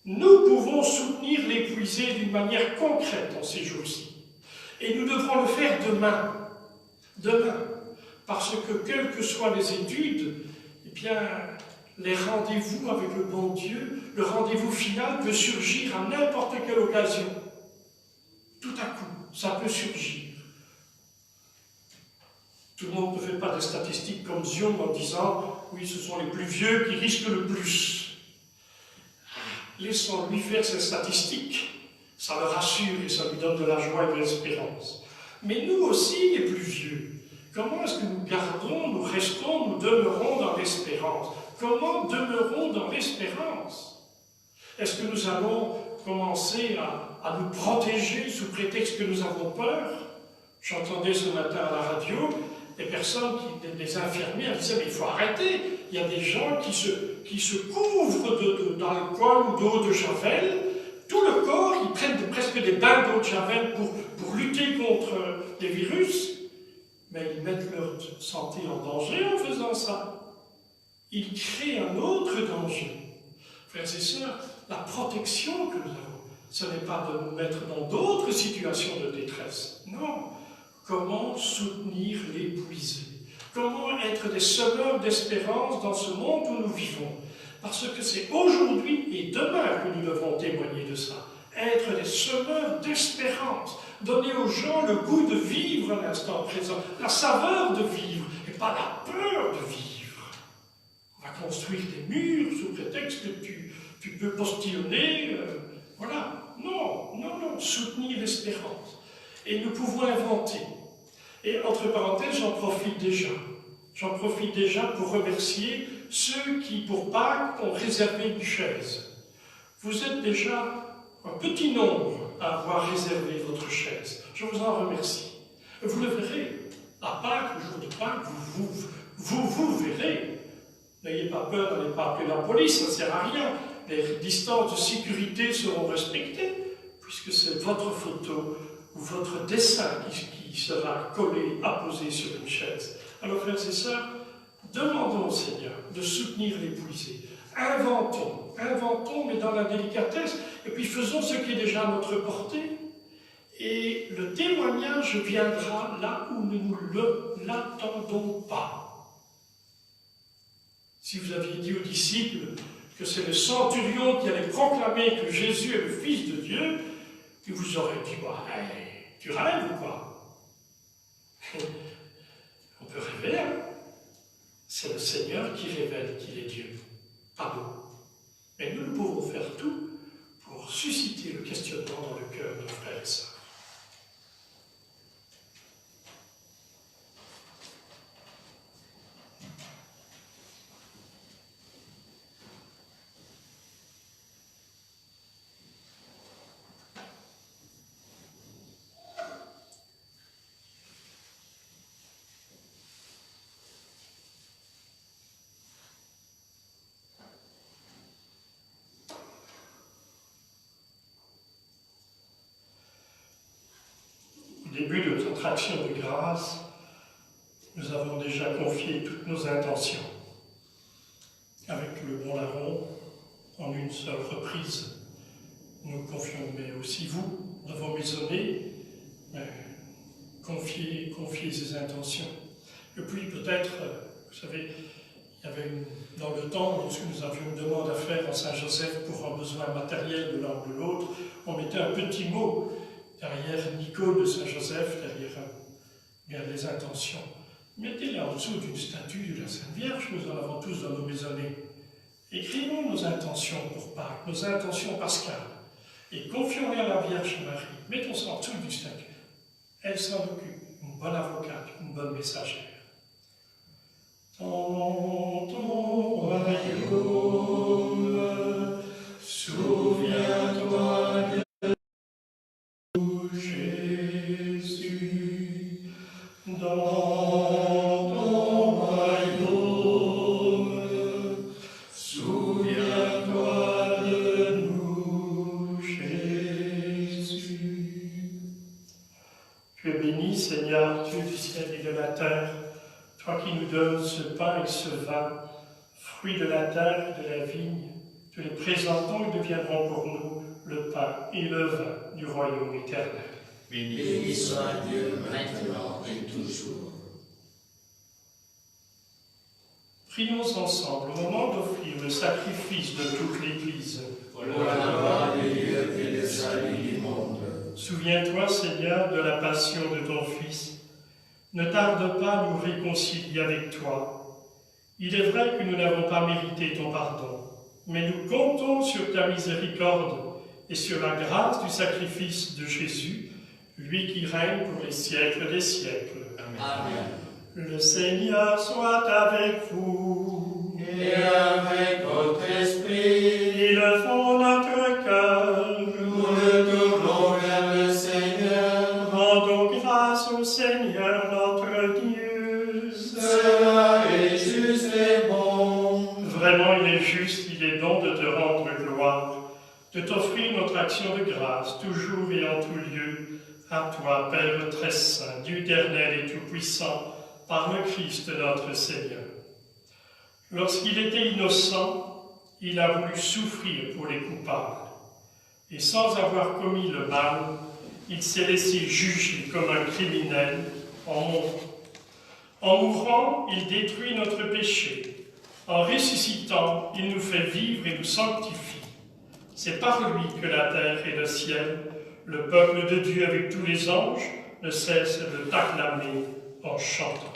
Nous pouvons soutenir l'épuisé d'une manière concrète en ces jours-ci. Et nous devrons le faire demain. Demain. Parce que, quelles que soient les études, eh bien, les rendez-vous avec le bon Dieu, le rendez-vous final peut surgir à n'importe quelle occasion. Tout à coup, ça peut surgir. Tout le monde ne fait pas des statistiques comme Zion en disant « oui, ce sont les plus vieux qui risquent le plus ». Laissons-lui faire ses statistiques. Ça le rassure et ça lui donne de la joie et de l'espérance. Mais nous aussi, les plus vieux, comment est-ce que nous gardons, nous restons, nous demeurons dans l'espérance? Comment demeurons dans l'espérance? Est-ce que nous allons commencer à nous protéger sous prétexte que nous avons peur? J'entendais ce matin à la radio des personnes, des infirmières disaient « mais il faut arrêter, il y a des gens qui se couvrent d'alcool ou d'eau de Javel, tout le corps, ils prennent presque des bains d'eau de Javel pour lutter contre les virus, mais ils mettent leur santé en danger en faisant ça. Ils créent un autre danger. Frères et sœurs, la protection que nous avons, ce n'est pas de nous mettre dans d'autres situations de détresse. Non. Comment soutenir l'épuisé? Comment être des semeurs d'espérance dans ce monde où nous vivons? Parce que c'est aujourd'hui et demain que nous devons témoigner de ça. Être des semeurs d'espérance. Donner aux gens le goût de vivre à l'instant présent, la saveur de vivre, et pas la peur de vivre. On va construire des murs sous prétexte que tu peux postillonner. Voilà. Non, soutenir l'espérance. Et nous pouvons inventer. Et entre parenthèses, j'en profite déjà pour remercier ceux qui, pour Pâques, ont réservé une chaise. Vous êtes déjà un petit nombre à avoir réservé votre chaise. Je vous en remercie. Vous le verrez, à Pâques, le jour de Pâques, vous verrez. N'ayez pas peur, n'allez pas appeler la police, ça ne sert à rien. Les distances de sécurité seront respectées, puisque c'est votre photo ou votre dessin qui sera collé, apposé sur une chaise. Alors, frères et sœurs, demandons au Seigneur de soutenir l'épuisé. Inventons, mais dans la délicatesse, et puis faisons ce qui est déjà à notre portée. Et le témoignage viendra là où nous ne l'attendons pas. Si vous aviez dit aux disciples que c'est le centurion qui allait proclamer que Jésus est le Fils de Dieu, il vous aurait dit « hey, tu rêves ou quoi ?» On peut rêver, hein? C'est le Seigneur qui révèle qu'il est Dieu, pas nous. Mais nous pouvons faire tout pour susciter le questionnement dans le cœur de nos frères et sœurs. Au début de notre action de grâce, Nous avons déjà confié toutes nos intentions. Avec le bon larron, en une seule reprise, nous confions, mais aussi vous, dans vos maisonnées, confiez ces intentions. Et puis peut-être, vous savez, il y avait dans le temps, lorsque nous avions une demande à faire en Saint-Joseph pour un besoin matériel de l'un ou de l'autre, on mettait un petit mot derrière l'icône de Saint-Joseph, derrière les intentions. Mettez-les en dessous d'une statue de la Sainte Vierge, nous en avons tous dans nos maisonnées. Écrivons nos intentions pour Pâques, nos intentions pascales, et confions-les à la Vierge Marie. Mettons ça en dessous du statut. Elle s'en occupe, une bonne avocate, une bonne messagère. Dans ton royaume, souviens-toi de nous, Jésus. Dans ton royaume, souviens-toi de nous, Jésus. Tu es béni, Seigneur, Dieu du ciel et de la terre, toi qui nous donnes ce pain et ce vin, fruits de la terre et de la vigne, te les présentons et deviendront pour nous le pain et le vin du royaume éternel. Béni soit Dieu maintenant et toujours. Prions ensemble au moment d'offrir le sacrifice de toute l'Église. Pour la gloire de Dieu et le salut du monde. Souviens-toi, Seigneur, de la passion de ton Fils. Ne tarde pas à nous réconcilier avec toi. Il est vrai que nous n'avons pas mérité ton pardon, mais nous comptons sur ta miséricorde et sur la grâce du sacrifice de Jésus, lui qui règne pour les siècles des siècles. Amen. Le Seigneur soit avec vous. Et avec votre esprit, Élevons notre cœur. nous le tournons vers le Seigneur. Rendons grâce au Seigneur notre Dieu. Cela est juste et bon. Vraiment, il est juste, il est bon de te rendre gloire, de t'offrir notre action de grâce, toujours et en tout lieu, à toi, Père très saint, Dieu éternel et tout-puissant, par le Christ notre Seigneur. Lorsqu'il était innocent, il a voulu souffrir pour les coupables, et sans avoir commis le mal, il s'est laissé juger comme un criminel en mourant. En mourant, il détruit notre péché. En ressuscitant, il nous fait vivre et nous sanctifie. C'est par lui que la terre et le ciel, le peuple de Dieu avec tous les anges, ne cessent de t'acclamer en chantant.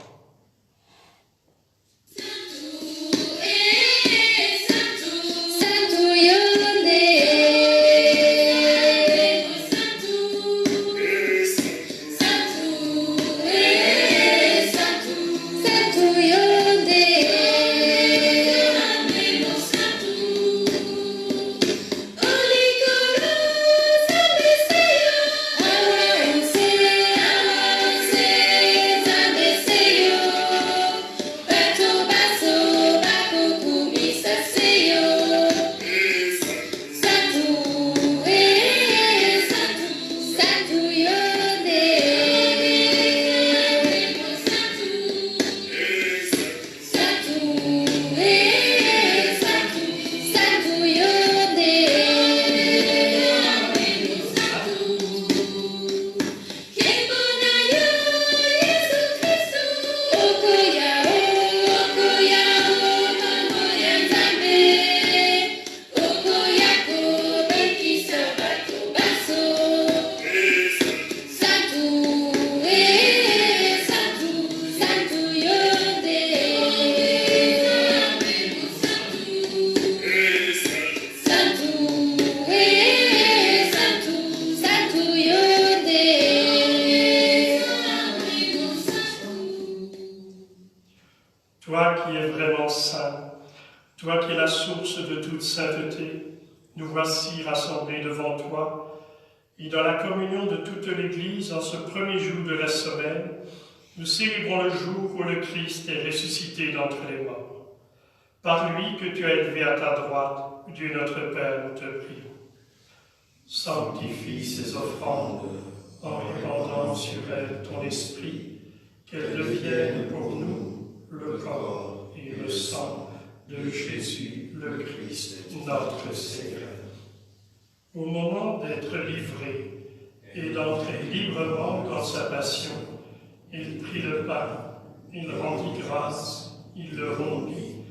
Toi qui es vraiment saint, toi qui es la source de toute sainteté, nous voici rassemblés devant toi, et dans la communion de toute l'Église, en ce premier jour de la semaine, nous célébrons le jour où le Christ est ressuscité d'entre les morts. Par lui que tu as élevé à ta droite, Dieu notre Père, nous te prions. Sanctifie ces offrandes en répandant sur elles ton esprit, qu'elle devienne pour nous le corps et le sang de Jésus le Christ, notre Seigneur. Au moment d'être livré et d'entrer librement dans sa passion, il prit le pain, il rendit grâce, il le rompit,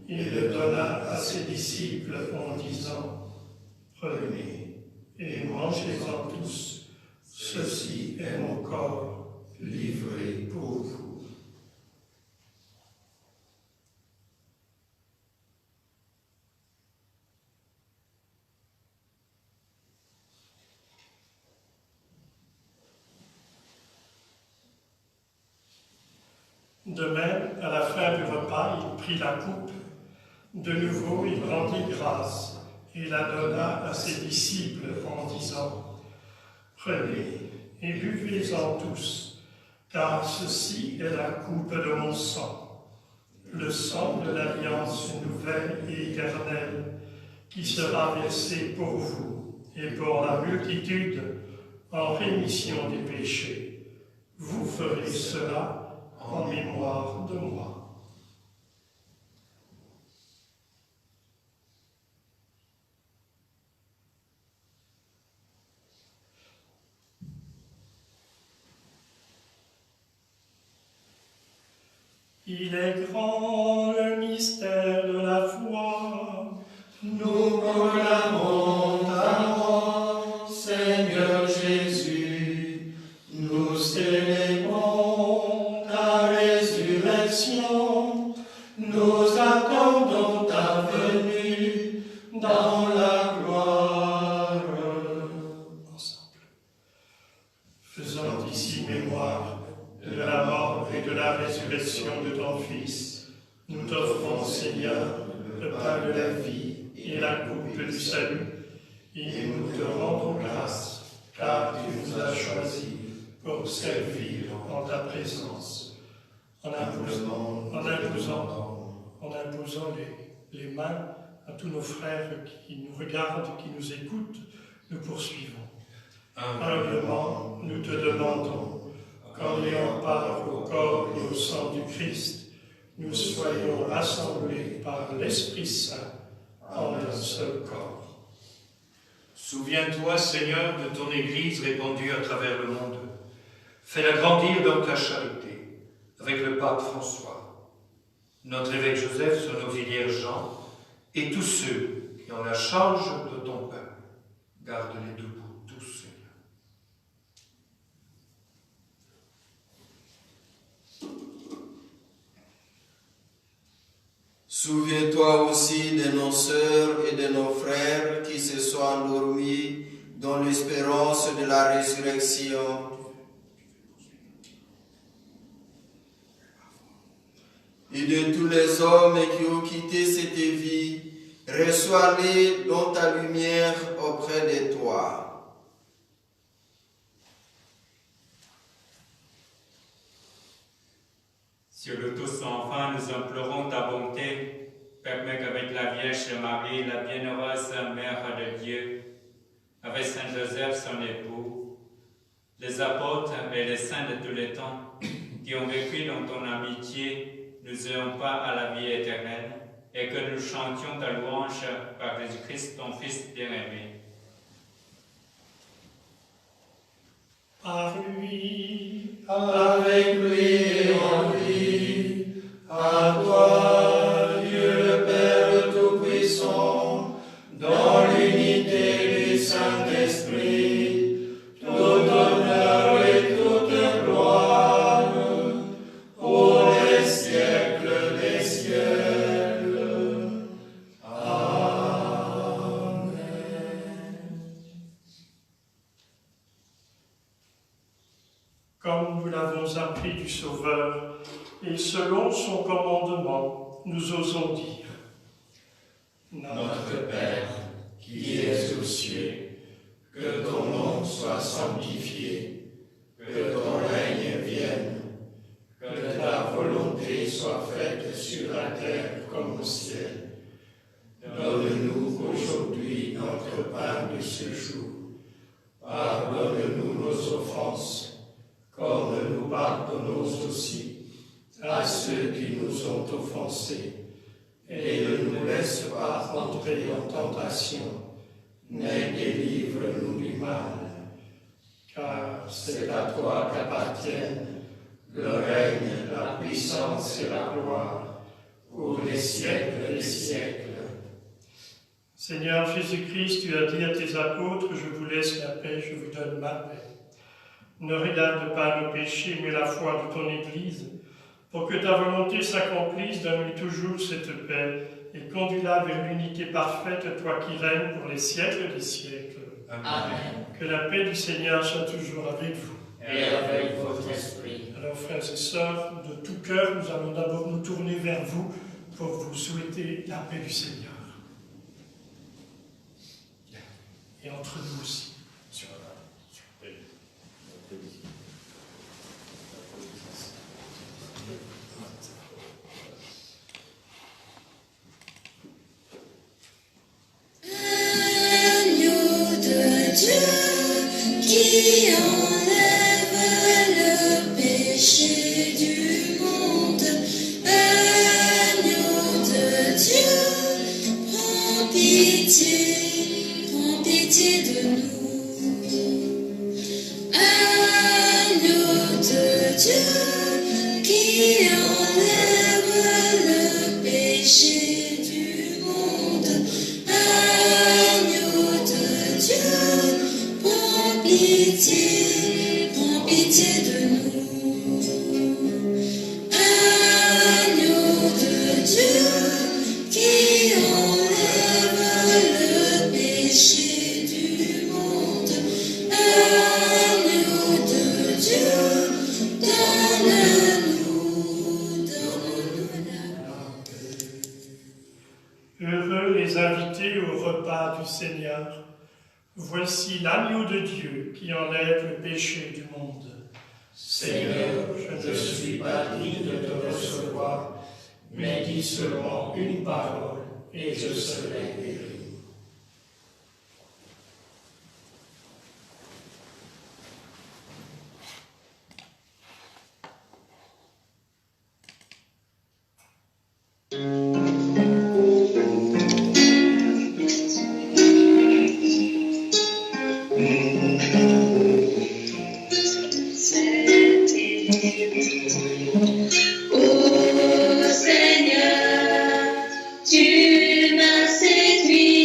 il le donna à ses disciples en disant « Prenez et mangez-en tous, ceci est mon corps livré pour vous. » De même, à la fin du repas, il prit la coupe. De nouveau, il rendit grâce et la donna à ses disciples en disant « Prenez et buvez-en tous, car ceci est la coupe de mon sang, le sang de l'alliance nouvelle et éternelle, qui sera versé pour vous et pour la multitude en rémission des péchés. Vous ferez cela en mémoire de moi. » Il est grand le mystère de la foi. Nous proclamons ta mort, Seigneur Jésus. Nous célébrons ta résurrection. Nous attendons ta venue dans la gloire. Ensemble. Faisons ici mémoire de la mort et de la résurrection de ton Fils, nous t'offrons, Seigneur, le pain de la vie et la coupe du salut, et nous te rendons grâce, car tu nous as choisis pour servir en ta présence, en imposant les mains à tous nos frères qui nous regardent, qui nous écoutent, nous poursuivons. Humblement, nous te demandons qu'en ayant part au corps et au sang du Christ, nous soyons rassemblés par l'Esprit Saint en un seul corps. Souviens-toi, Seigneur, de ton Église répandue à travers le monde. Fais-la grandir dans ta charité, avec le pape François, notre évêque Joseph, son auxiliaire Jean, et tous ceux qui ont la charge de ton peuple. Garde-les debout, tous, Seigneur. Souviens-toi aussi de nos sœurs et de nos frères qui se sont endormis dans l'espérance de la résurrection. Et de tous les hommes qui ont quitté cette vie, reçois-les dans ta lumière auprès de toi. Sur le tout sans fin, nous implorons ta bonté. Permets qu'avec la Vierge Marie, la bienheureuse Mère de Dieu, avec Saint Joseph, son époux, les apôtres et les saints de tous les temps, qui ont vécu dans ton amitié, nous ayons pas à la vie éternelle, et que nous chantions ta louange par Jésus-Christ, ton Fils bien-aimé. Par lui, avec lui et en lui, à toi, Dieu le Père Tout-Puissant, dans l'unité du Saint-Esprit, tout honneur et toute gloire, pour les siècles des siècles. Amen. Comme nous l'avons appris du Sauveur, et selon son commandement, nous osons dire: Notre Père, qui es aux cieux, que ton nom soit sanctifié, que ton règne vienne, que ta volonté soit faite sur la terre comme au ciel. Donne-nous aujourd'hui notre pain de ce jour. Pardonne-nous nos offenses, comme nous pardonnons aussi à ceux qui nous ont offensés. Et ne nous laisse pas entrer en tentation, mais délivre-nous du mal. Car c'est à toi qu'appartiennent le règne, la puissance et la gloire, pour les siècles des siècles. Seigneur Jésus-Christ, tu as dit à tes apôtres, je vous laisse la paix, je vous donne ma paix. Ne regarde pas nos péchés, mais la foi de ton Église, pour que ta volonté s'accomplisse, donne-lui toujours cette paix, et conduis-la vers l'unité parfaite, toi qui règnes pour les siècles des siècles. Amen. Que la paix du Seigneur soit toujours avec vous. Et avec votre esprit. Alors, frères et sœurs, de tout cœur, nous allons d'abord nous tourner vers vous pour vous souhaiter la paix du Seigneur. Et entre nous aussi. Agneau de Dieu qui enlève le péché du monde, agneau de Dieu, prends pitié de nous. Agneau de Dieu qui enlève le péché du monde, agneau de Dieu, prends pitié de nous. Agneau de Dieu qui enlève le péché du monde, agneau de Dieu, donne-nous la paix. Heureux les invités au repas du Seigneur. Voici l'agneau de Dieu qui enlève le péché du monde. Seigneur, je ne suis pas digne de te recevoir, mais dis seulement une parole et je serai guéri. Ô Seigneur, tu m'as séduit.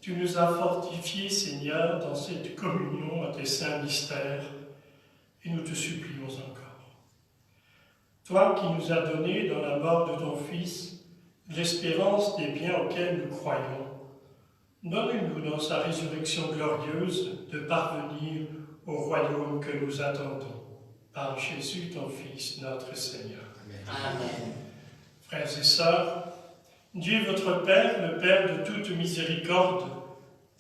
Tu nous as fortifiés, Seigneur, dans cette communion à tes saints mystères, et nous te supplions encore. Toi qui nous as donné dans la mort de ton Fils l'espérance des biens auxquels nous croyons, donne-nous dans sa résurrection glorieuse de parvenir au royaume que nous attendons. Par Jésus, ton Fils, notre Seigneur. Amen. Frères et sœurs, Dieu votre Père, le Père de toute miséricorde,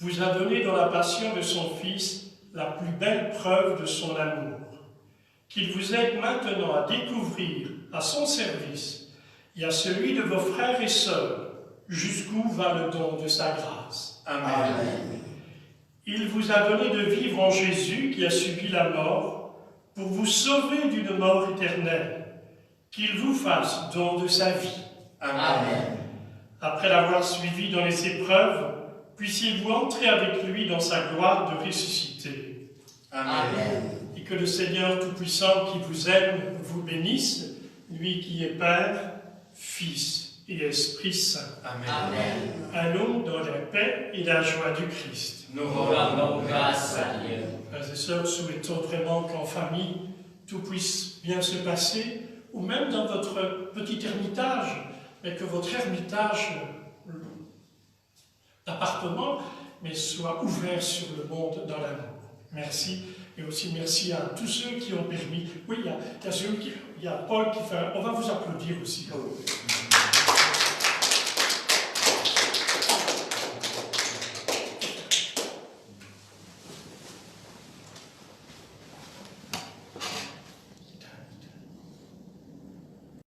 vous a donné dans la passion de son Fils la plus belle preuve de son amour, qu'il vous aide maintenant à découvrir à son service et à celui de vos frères et sœurs jusqu'où va le don de sa grâce. Amen. Il vous a donné de vivre en Jésus qui a subi la mort pour vous sauver d'une mort éternelle, qu'il vous fasse don de sa vie. Amen. Après l'avoir suivi dans les épreuves, puissiez-vous entrer avec lui dans sa gloire de ressuscité. Amen. Et que le Seigneur Tout-Puissant qui vous aime vous bénisse, lui qui est Père, Fils et Esprit Saint. Amen. Allons dans la paix et la joie du Christ. Nous rendons grâce à Dieu. Frères et sœurs, souhaitons vraiment qu'en famille, tout puisse bien se passer, ou même dans votre petit ermitage, mais que votre ermitage, l'appartement, mais soit ouvert sur le monde dans l'amour. Merci, et aussi merci à tous ceux qui ont permis. Oui, il y a Paul qui fait. On va vous applaudir aussi.